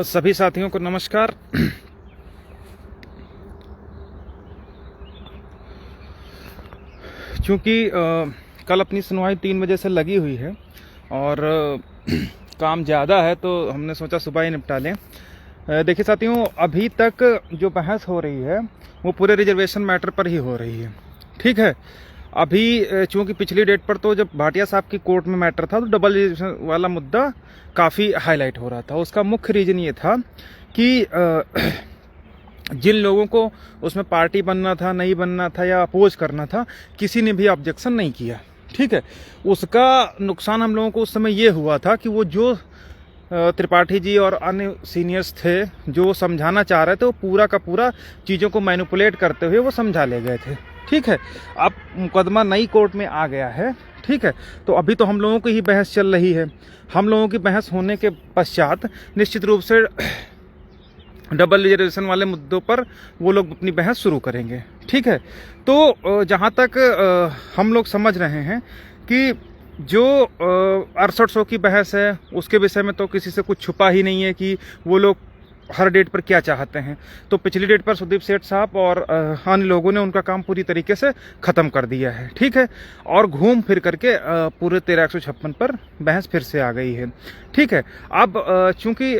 सभी साथियों को नमस्कार। चूँकि कल अपनी सुनवाई 3 बजे से लगी हुई है और काम ज़्यादा है तो हमने सोचा सुबह ही निपटा लें। देखिए साथियों, अभी तक जो बहस हो रही है वो पूरे रिजर्वेशन मैटर पर ही हो रही है। ठीक है, अभी चूँकि पिछली डेट पर तो जब भाटिया साहब की कोर्ट में मैटर था तो डबल रिजर्वेशन वाला मुद्दा काफ़ी हाईलाइट हो रहा था। उसका मुख्य रीज़न ये था कि जिन लोगों को उसमें पार्टी बनना था, नहीं बनना था या अपोज करना था, किसी ने भी ऑब्जेक्शन नहीं किया। ठीक है, उसका नुकसान हम लोगों को उस समय ये हुआ था कि वो जो त्रिपाठी जी और अन्य सीनियर्स थे जो समझाना चाह रहे थे वो पूरा का पूरा चीज़ों को मैनिपुलेट करते हुए वो समझा ले गए थे। ठीक है, अब मुकदमा नई कोर्ट में आ गया है। ठीक है, तो अभी तो हम लोगों की ही बहस चल रही है। हम लोगों की बहस होने के पश्चात निश्चित रूप से डबल रिजर्वेशन वाले मुद्दों पर वो लोग अपनी बहस शुरू करेंगे। ठीक है, तो जहाँ तक हम लोग समझ रहे हैं कि जो 6800 की बहस है उसके विषय में तो किसी से कुछ छुपा ही नहीं है कि वो लोग हर डेट पर क्या चाहते हैं। तो पिछली डेट पर सुदीप सेठ साहब और अन्य लोगों ने उनका काम पूरी तरीके से ख़त्म कर दिया है। ठीक है, और घूम फिर करके पूरे 1356 पर बहस फिर से आ गई है। ठीक है, अब चूँकि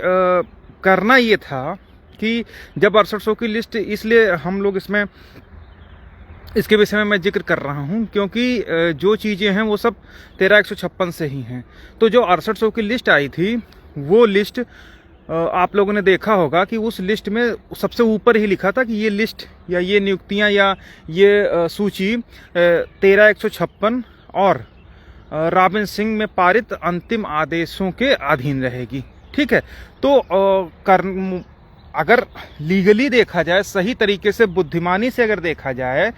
करना ये था कि जब 6800 की लिस्ट, इसलिए हम लोग इसके विषय में मैं जिक्र कर रहा हूं क्योंकि जो चीज़ें हैं वो सब 13156 से ही हैं। तो जो 6800 की लिस्ट आई थी वो लिस्ट आप लोगों ने देखा होगा कि उस लिस्ट में सबसे ऊपर ही लिखा था कि ये लिस्ट या ये नियुक्तियां या ये सूची 13156 और रॉबिन सिंह में पारित अंतिम आदेशों के अधीन रहेगी। ठीक है, तो अगर लीगली देखा जाए, सही तरीके से बुद्धिमानी से अगर देखा जाए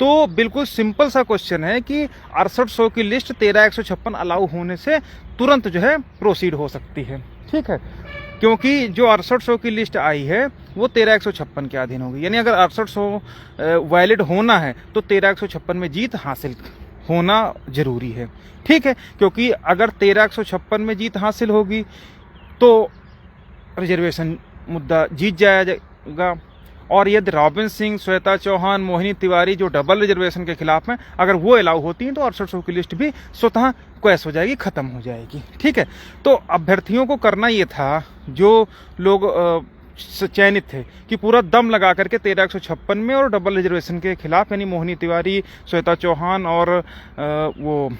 तो बिल्कुल सिंपल सा क्वेश्चन है कि 6800 की लिस्ट 13156 अलाउ होने से तुरंत जो है प्रोसीड हो सकती है। ठीक है, क्योंकि जो 6800 की लिस्ट आई है वो 13156 के अधीन होगी। यानी अगर 6800 वैलिड होना है तो 13156 में जीत हासिल होना जरूरी है। ठीक है, क्योंकि अगर 13156 में जीत हासिल होगी तो रिजर्वेशन मुद्दा जीत जाएगा। और यदि रॉबिन सिंह, श्वेता चौहान, मोहिनी तिवारी जो डबल रिजर्वेशन के खिलाफ हैं, अगर वो अलाउ होती हैं तो 6800 की लिस्ट भी स्वतः क्वैश हो जाएगी, खत्म हो जाएगी। ठीक है, तो अभ्यर्थियों को करना ये था, जो लोग चयनित थे, कि पूरा दम लगा करके 13156 में और डबल रिजर्वेशन के खिलाफ, यानी मोहिनी तिवारी, श्वेता चौहान और वो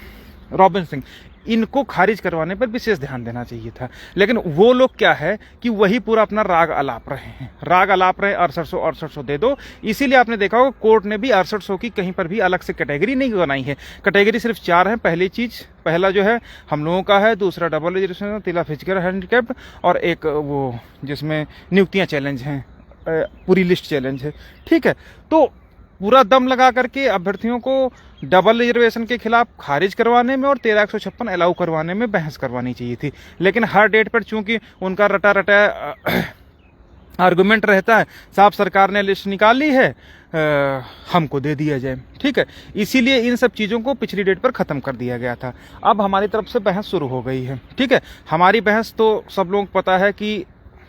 रॉबिन सिंह, इनको खारिज करवाने पर विशेष ध्यान देना चाहिए था। लेकिन वो लोग क्या है कि वही पूरा अपना राग अलाप रहे हैं, 6800 दे दो। इसीलिए आपने देखा होगा कोर्ट ने भी 6800 की कहीं पर भी अलग से कैटेगरी नहीं बनाई है। कैटेगरी सिर्फ 4 है। पहला जो है हम लोगों का है, दूसरा डबल रिजर्वेशन, तीसरा फिजिकल हैंडीकैप्ड और एक वो जिसमें नियुक्तियां चैलेंज हैं, पूरी लिस्ट चैलेंज है। ठीक है, तो पूरा दम लगा करके अभ्यर्थियों को डबल रिजर्वेशन के खिलाफ खारिज करवाने में और 13156 अलाउ करवाने में बहस करवानी चाहिए थी। लेकिन हर डेट पर चूंकि उनका रटा रटा आर्गुमेंट रहता है, साहब सरकार ने लिस्ट निकाली है, हमको दे दिया जाए। ठीक है, इसीलिए इन सब चीज़ों को पिछली डेट पर ख़त्म कर दिया गया था। अब हमारी तरफ से बहस शुरू हो गई है। ठीक है, हमारी बहस तो सब लोग पता है कि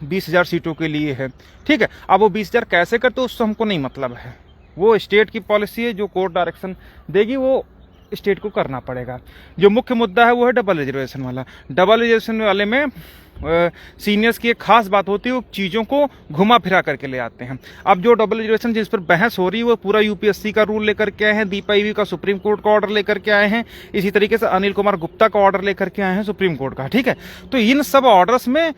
20,000 सीटों के लिए है। ठीक है, अब वो 20,000 कैसे करते उससे हमको नहीं मतलब है, वो स्टेट की पॉलिसी है, जो कोर्ट डायरेक्शन देगी वो स्टेट को करना पड़ेगा। जो मुख्य मुद्दा है वो है डबल रिजर्वेशन वाला। डबल रिजर्वेशन वाले में सीनियर्स की एक खास बात होती है, वो चीज़ों को घुमा फिरा करके ले आते हैं। अब जो डबल रिजर्वेशन जिस पर बहस हो रही है वो पूरा यूपीएससी का रूल लेकर के आए हैं, दीपा ईवी का सुप्रीम कोर्ट का ऑर्डर लेकर के आए हैं, इसी तरीके से अनिल कुमार गुप्ता का ऑर्डर लेकर के आए हैं सुप्रीम कोर्ट का। ठीक है, तो इन सब ऑर्डर्स में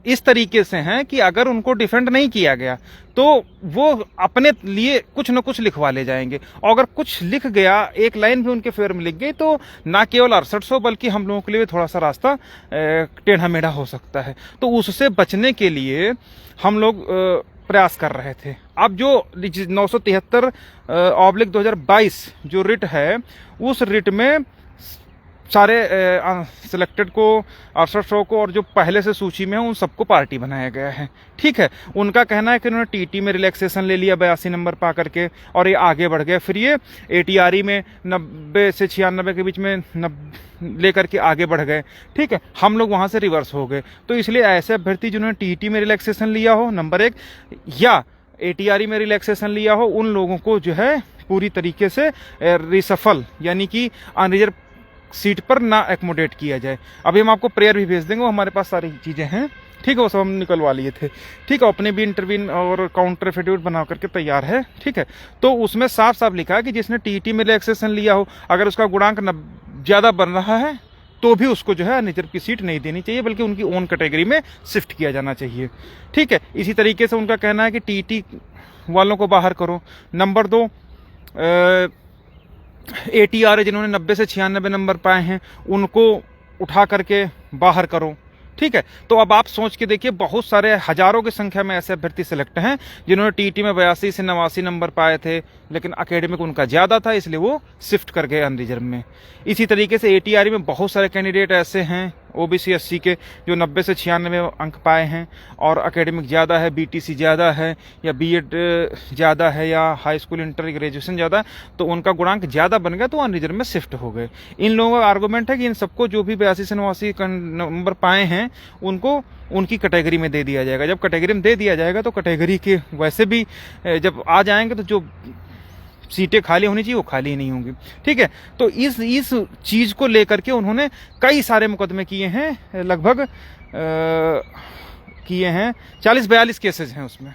इस तरीके से हैं कि अगर उनको डिफेंड नहीं किया गया तो वो अपने लिए कुछ न कुछ लिखवा ले जाएंगे, और अगर कुछ लिख गया, एक लाइन भी उनके फेवर में लिख गई, तो ना केवल 6800 बल्कि हम लोगों के लिए थोड़ा सा रास्ता टेढ़ा मेढ़ा हो सकता है। तो उससे बचने के लिए हम लोग प्रयास कर रहे थे। अब जो 973/2022 जो रिट है, उस रिट में सारे सिलेक्टेड को, 6800 को, और जो पहले से सूची में है उन सबको पार्टी बनाया गया है। ठीक है, उनका कहना है कि उन्होंने टीटी में रिलैक्सेशन ले लिया 82 नंबर पा करके, और ये आगे बढ़ गए। फिर ये एटीआरई में 90 से 96 के बीच में लेकर के आगे बढ़ गए। ठीक है, हम लोग वहां से रिवर्स हो गए। तो इसलिए ऐसे अभ्यर्थी जिन्होंने टीटी में रिलैक्सेशन लिया हो, नंबर 1, या एटीआरई में रिलैक्सेशन लिया हो, उन लोगों को जो है पूरी तरीके से रिसफल यानी कि अनरिजर्व सीट पर ना एकोमोडेट किया जाए। अभी हम आपको प्रेयर भी भेज देंगे, वो हमारे पास सारी चीजें हैं। ठीक है, वो सब हम निकलवा लिए थे। ठीक है, अपने भी इंटरव्यू और काउंटर एफिडेविट बना करके तैयार है। ठीक है, तो उसमें साफ साफ लिखा है कि जिसने टीटी में रिलैक्सेशन लिया हो, अगर उसका गुणांक ज्यादा बन रहा है तो भी उसको जो है अनरिजर्व की सीट नहीं देनी चाहिए, बल्कि उनकी ओन कैटेगरी में शिफ्ट किया जाना चाहिए। ठीक है, इसी तरीके से उनका कहना है कि टीटी वालों को बाहर करो। नंबर 2, एटीआर जिन्होंने 90 से 96 नंबर पाए हैं उनको उठा करके बाहर करो। ठीक है, तो अब आप सोच के देखिए, बहुत सारे हजारों की संख्या में ऐसे अभ्यर्थी सिलेक्ट हैं जिन्होंने टीटी में 82 से 89 नंबर पाए थे, लेकिन एकेडमिक उनका ज्यादा था, इसलिए वो शिफ्ट कर गए अनरिजर्व में। इसी तरीके से एटीआर में बहुत सारे कैंडिडेट ऐसे हैं ओबीसी एससी के जो 90 से 96 अंक पाए हैं और एकेडमिक ज़्यादा है, बीटीसी ज़्यादा है, या बीएड ज़्यादा है, या हाई स्कूल इंटर ग्रेजुएशन ज़्यादा है, तो उनका गुणांक ज़्यादा बन गया तो अनरिजर्व में शिफ्ट हो गए। इन लोगों का आर्गूमेंट है कि इन सबको जो भी 82 से 89 नंबर पाए हैं उनको उनकी कैटेगरी में दे दिया जाएगा। जब कैटेगरी में दे दिया जाएगा तो कैटेगरी के वैसे भी जब आ जाएंगे तो जो सीटें खाली होनी चाहिए वो खाली नहीं होंगी। ठीक है, तो इस चीज को लेकर के उन्होंने कई सारे मुकदमे किए हैं, लगभग किए हैं 40-42 केसेस हैं उसमें।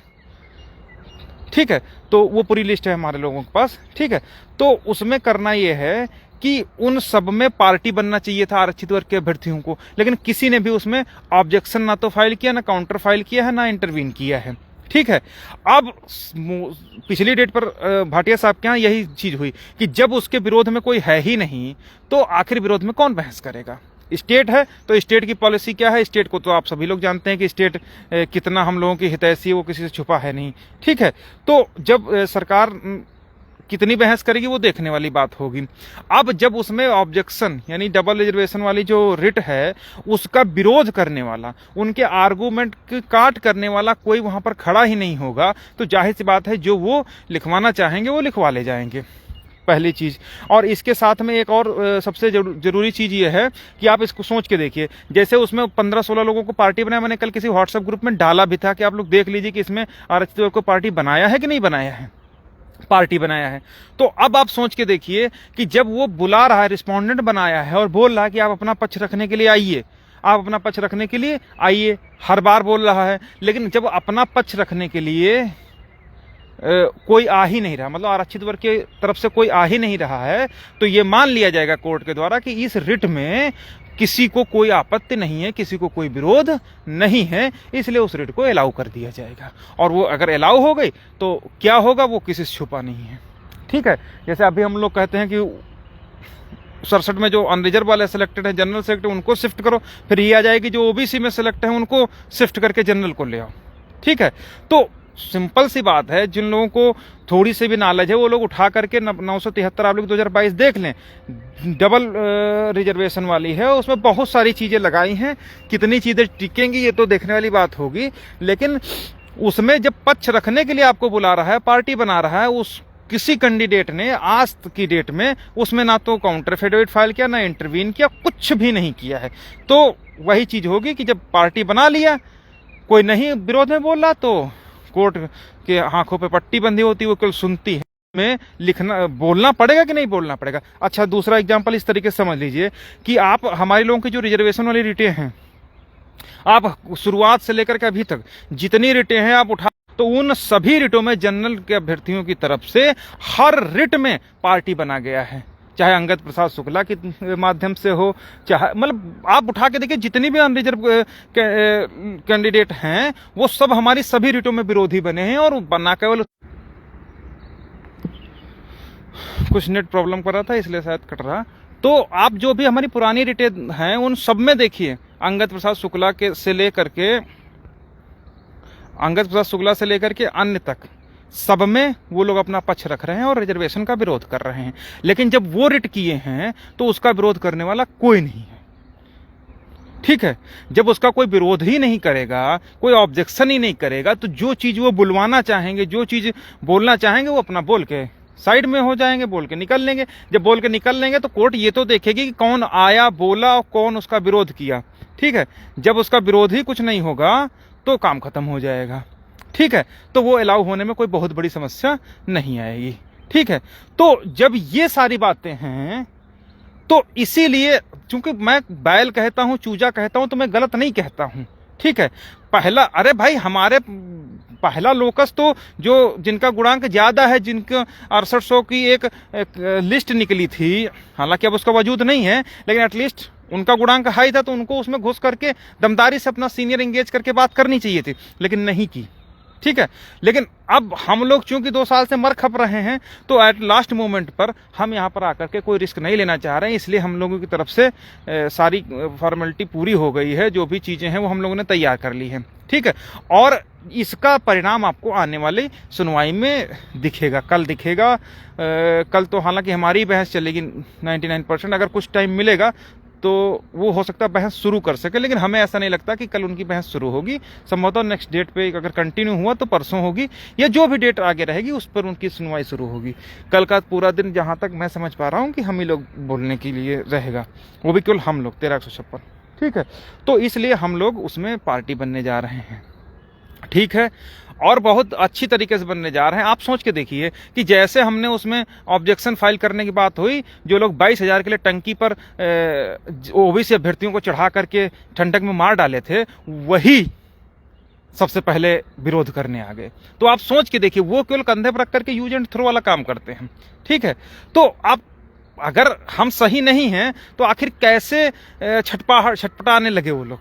ठीक है, तो वो पूरी लिस्ट है हमारे लोगों के पास। ठीक है, तो उसमें करना ये है कि उन सब में पार्टी बनना चाहिए था आरक्षित वर्ग के अभ्यर्थियों को, लेकिन किसी ने भी उसमें ऑब्जेक्शन ना तो फाइल किया, ना काउंटर फाइल किया है, ना इंटरवीन किया है। ठीक है, अब पिछली डेट पर भाटिया साहब के यहाँ यही चीज हुई कि जब उसके विरोध में कोई है ही नहीं तो आखिर विरोध में कौन बहस करेगा। स्टेट है तो स्टेट की पॉलिसी क्या है, स्टेट को तो आप सभी लोग जानते हैं कि स्टेट कितना हम लोगों की हितैषी है, वो किसी से छुपा है नहीं। ठीक है, तो जब सरकार कितनी बहस करेगी वो देखने वाली बात होगी। अब जब उसमें ऑब्जेक्शन यानी डबल रिजर्वेशन वाली जो रिट है उसका विरोध करने वाला, उनके आर्गूमेंट काट करने वाला कोई वहां पर खड़ा ही नहीं होगा, तो जाहिर सी बात है जो वो लिखवाना चाहेंगे वो लिखवा ले जाएंगे, पहली चीज। और इसके साथ में एक और सबसे जरूरी चीज ये है कि आप इसको सोच के देखिए, जैसे उसमें 15-16 लोगों को पार्टी बनाया, मैंने कल किसी व्हाट्सएप ग्रुप में डाला भी था कि आप लोग देख लीजिए कि इसमें आरक्षित वर्ग को पार्टी बनाया है कि नहीं बनाया है, पार्टी बनाया है। तो अब आप सोच के देखिए कि जब वो बुला रहा है, रिस्पोंडेंट बनाया है और बोल रहा है कि आप अपना पक्ष रखने के लिए आइए, आप अपना पक्ष रखने के लिए आइए, हर बार बोल रहा है, लेकिन जब अपना पक्ष रखने के लिए कोई आ ही नहीं रहा, मतलब आरक्षित वर्ग की तरफ से कोई आ ही नहीं रहा है, तो ये मान लिया जाएगा कोर्ट के द्वारा कि इस रिट में किसी को कोई आपत्ति नहीं है, किसी को कोई विरोध नहीं है, इसलिए उस रिट को अलाउ कर दिया जाएगा। और वो अगर अलाउ हो गई तो क्या होगा वो किसी से छुपा नहीं है। ठीक है, जैसे अभी हम लोग कहते हैं कि 67 में जो अनरिजर्व वाले सिलेक्टेड है, जनरल सेलेक्ट, उनको शिफ्ट करो, फिर ये आ जाएगी जो ओबीसी में सिलेक्ट है उनको शिफ्ट करके जनरल को ले आओ। ठीक है, तो सिंपल सी बात है, जिन लोगों को थोड़ी सी भी नॉलेज है वो लोग उठा करके 973/2022 देख लें, डबल रिजर्वेशन वाली है, उसमें बहुत सारी चीजें लगाई हैं, कितनी चीजें टिकेंगी ये तो देखने वाली बात होगी, लेकिन उसमें जब पक्ष रखने के लिए आपको बुला रहा है, पार्टी बना रहा है, उस किसी कैंडिडेट ने आज की डेट में उसमें ना तो काउंटर एफिडेविट फाइल किया, ना इंटरवीन किया, कुछ भी नहीं किया है। तो वही चीज होगी कि जब पार्टी बना लिया, कोई नहीं विरोध में बोल रहा, तो कोर्ट के आंखों पे पट्टी बंधी होती है, वो केवल सुनती है। में लिखना बोलना पड़ेगा कि नहीं बोलना पड़ेगा। अच्छा, दूसरा एग्जांपल इस तरीके से समझ लीजिए कि आप हमारे लोगों की जो रिजर्वेशन वाली रिटें हैं, आप शुरुआत से लेकर के अभी तक जितनी रिटें हैं आप उठा, तो उन सभी रिटों में जनरल के अभ्यर्थियों की तरफ से हर रिट में पार्टी बना गया है। चाहे अंगद प्रसाद शुक्ला के माध्यम से हो, चाहे मतलब आप उठा के देखिए जितनी भी अनरिजर्व कैंडिडेट हैं वो सब हमारी सभी रिटों में विरोधी बने हैं। और बना केवल कुछ नेट प्रॉब्लम कर रहा था इसलिए शायद कट रहा। तो आप जो भी हमारी पुरानी रिटें हैं उन सब में देखिए अंगद प्रसाद शुक्ला से लेकर के अन्य तक सब में वो लोग अपना पक्ष रख रहे हैं और रिजर्वेशन का विरोध कर रहे हैं। लेकिन जब वो रिट किए हैं तो उसका विरोध करने वाला कोई नहीं है, ठीक है। जब उसका कोई विरोध ही नहीं करेगा, कोई ऑब्जेक्शन ही नहीं करेगा, तो जो चीज वो बुलवाना चाहेंगे, जो चीज बोलना चाहेंगे वो अपना बोल के साइड में हो जाएंगे, बोल के निकल लेंगे। जब बोल के निकल लेंगे तो कोर्ट ये तो देखेगी कि कौन आया, बोला और कौन उसका विरोध किया, ठीक है। जब उसका विरोध ही कुछ नहीं होगा तो काम खत्म हो जाएगा, ठीक है। तो वो अलाउ होने में कोई बहुत बड़ी समस्या नहीं आएगी, ठीक है। तो जब ये सारी बातें हैं तो इसीलिए, चूंकि मैं बैल कहता हूं, चूजा कहता हूं, तो मैं गलत नहीं कहता हूं, ठीक है। पहला, अरे भाई हमारे पहला लोकस तो जो जिनका गुणांक ज्यादा है, जिनका 6800 की एक लिस्ट निकली थी, हालांकि अब उसका वजूद नहीं है, लेकिन एटलीस्ट उनका गुणांक हाई था तो उनको उसमें घुस करके दमदारी से अपना सीनियर एंगेज करके बात करनी चाहिए थी, लेकिन नहीं की, ठीक है। लेकिन अब हम लोग चूंकि 2 साल से मर खप रहे हैं तो एट लास्ट मोमेंट पर हम यहाँ पर आकर के कोई रिस्क नहीं लेना चाह रहे हैं, इसलिए हम लोगों की तरफ से सारी फॉर्मेलिटी पूरी हो गई है। जो भी चीजें हैं वो हम लोगों ने तैयार कर ली हैं, ठीक है। और इसका परिणाम आपको आने वाली सुनवाई में दिखेगा, कल दिखेगा। कल तो हालांकि हमारी बहस चलेगी 99%, अगर कुछ टाइम मिलेगा तो वो हो सकता है बहस शुरू कर सके, लेकिन हमें ऐसा नहीं लगता कि कल उनकी बहस शुरू होगी। संभवतः नेक्स्ट डेट पे अगर कंटिन्यू हुआ तो परसों होगी, या जो भी डेट आगे रहेगी उस पर उनकी सुनवाई शुरू होगी। कल का पूरा दिन जहां तक मैं समझ पा रहा हूं कि हम ही लोग बोलने के लिए रहेगा, वो भी केवल हम लोग 1356, ठीक है। तो इसलिए हम लोग उसमें पार्टी बनने जा रहे हैं, ठीक है। और बहुत अच्छी तरीके से बनने जा रहे हैं। आप सोच के देखिए कि जैसे हमने उसमें ऑब्जेक्शन फाइल करने की बात हुई, जो लोग 22,000 के लिए टंकी पर ओबीसी अभ्यर्थियों को चढ़ा करके ठंडक में मार डाले थे, वही सबसे पहले विरोध करने आ गए। तो आप सोच के देखिए, वो केवल कंधे पर रख करके यूज एंड थ्रो वाला काम करते हैं, ठीक है। तो आप, अगर हम सही नहीं हैं तो आखिर कैसे छटपटाने लगे वो लोग?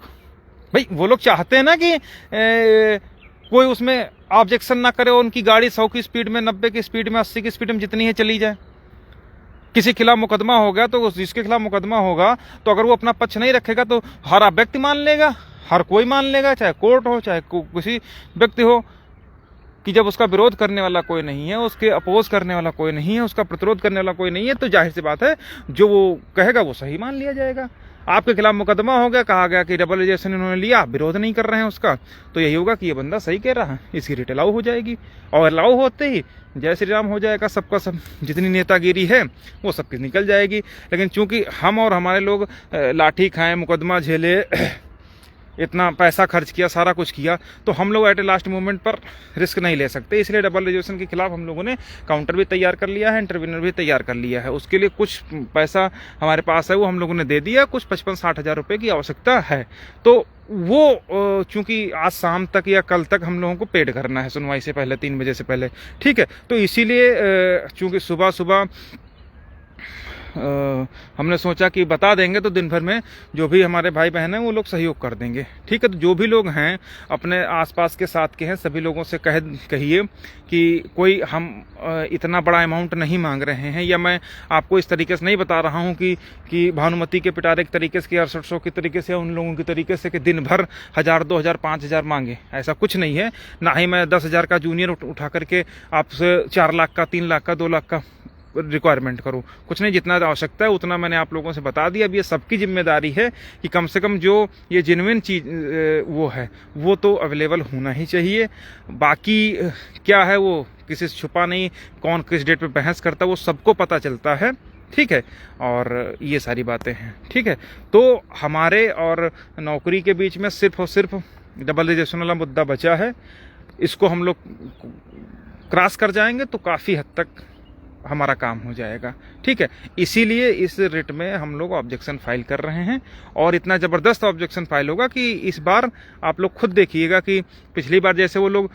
भाई वो लोग चाहते हैं ना कि कोई उसमें ऑब्जेक्शन ना करे, उनकी गाड़ी 100 की स्पीड में, 90 की स्पीड में, 80 की स्पीड में जितनी है चली जाए। किसी खिलाफ मुकदमा हो गया तो जिसके खिलाफ मुकदमा होगा तो अगर वो अपना पक्ष नहीं रखेगा तो हर व्यक्ति मान लेगा, हर कोई मान लेगा, चाहे कोर्ट हो चाहे किसी व्यक्ति हो, कि जब उसका विरोध करने वाला कोई नहीं है, उसके अपोज करने वाला कोई नहीं है, उसका प्रतिरोध करने वाला कोई नहीं है, तो जाहिर सी बात है जो वो कहेगा वो सही मान लिया जाएगा। आपके खिलाफ मुकदमा हो गया, कहा गया कि डबल रिजर्वेशन इन्होंने लिया, विरोध नहीं कर रहे हैं उसका, तो यही होगा कि ये बंदा सही कह रहा है, इसकी रिट अलाउ हो जाएगी। और अलाउ होते ही जय श्री राम हो जाएगा, सबका सब जितनी नेतागिरी है वो सबकी निकल जाएगी। लेकिन चूंकि हम और हमारे लोग लाठी खाएं, मुकदमा झेले, इतना पैसा खर्च किया, सारा कुछ किया, तो हम लोग एट ए लास्ट मोमेंट पर रिस्क नहीं ले सकते। इसलिए डबल रिजर्वेशन के खिलाफ हम लोगों ने काउंटर भी तैयार कर लिया है, इंटरव्यूनर भी तैयार कर लिया है। उसके लिए कुछ पैसा हमारे पास है, वो हम लोगों ने दे दिया, कुछ 55-60 हज़ार रुपये की आवश्यकता है। तो वो चूंकि आज शाम तक या कल तक हम लोगों को पेड करना है, सुनवाई से पहले 3 बजे से पहले, ठीक है। तो इसीलिए चूंकि सुबह सुबह हमने सोचा कि बता देंगे तो दिन भर में जो भी हमारे भाई बहन हैं वो लोग सहयोग कर देंगे, ठीक है। तो जो भी लोग हैं अपने आसपास के साथ के हैं, सभी लोगों से कहिए कि कोई हम इतना बड़ा अमाउंट नहीं मांग रहे हैं, या मैं आपको इस तरीके से नहीं बता रहा हूं कि भानुमति के पिटारे के तरीके से, 6800 के तरीके से, उन लोगों के तरीके से कि दिन भर 1000, 2000, 5000 मांगे, ऐसा कुछ नहीं है। ना ही मैं 10,000 का जूनियर उठा करके आपसे 4 लाख का, 3 लाख का, 2 लाख का रिक्वायरमेंट करूं, कुछ नहीं। जितना आवश्यकता है उतना मैंने आप लोगों से बता दिया। अब ये सबकी जिम्मेदारी है कि कम से कम जो ये जेन्युइन चीज वो है वो तो अवेलेबल होना ही चाहिए। बाकी क्या है वो किसी से छुपा नहीं, कौन किस डेट पे बहस करता है वो सबको पता चलता है, ठीक है। और ये सारी बातें हैं, ठीक है। तो हमारे और नौकरी के बीच में सिर्फ और सिर्फ डबल रिजर्वेशन वाला मुद्दा बचा है। इसको हम लोग क्रॉस कर जाएंगे तो काफ़ी हद तक हमारा काम हो जाएगा। ठीक है, इसीलिए इस रिट में हम लोग ऑब्जेक्शन फाइल कर रहे हैं और इतना ज़बरदस्त ऑब्जेक्शन फाइल होगा कि इस बार आप लोग खुद देखिएगा कि पिछली बार जैसे वो लोग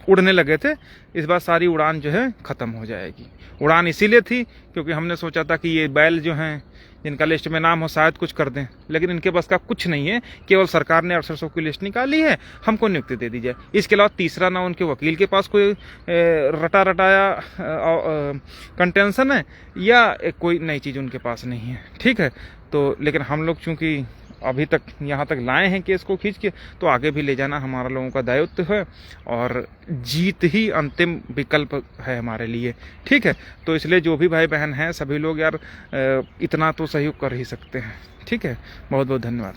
उड़ने लगे थे, इस बार सारी उड़ान जो है ख़त्म हो जाएगी। उड़ान इसीलिए थी क्योंकि हमने सोचा था कि ये बैल जो हैं जिनका लिस्ट में नाम हो शायद कुछ कर दें, लेकिन इनके पास का कुछ नहीं है। केवल सरकार ने 6800 की लिस्ट निकाली है, हमको नियुक्ति दे दी जाए। इसके अलावा तीसरा ना उनके वकील के पास कोई रटाया कंटेंशन है या कोई नई चीज़ उनके पास नहीं है। ठीक है, तो लेकिन हम लोग चूँकि अभी तक यहाँ तक लाए हैं केस को खींच के, तो आगे भी ले जाना हमारा लोगों का दायित्व है और जीत ही अंतिम विकल्प है हमारे लिए। ठीक है, तो इसलिए जो भी भाई बहन हैं सभी लोग यार इतना तो सहयोग कर ही सकते हैं। ठीक है, बहुत बहुत धन्यवाद।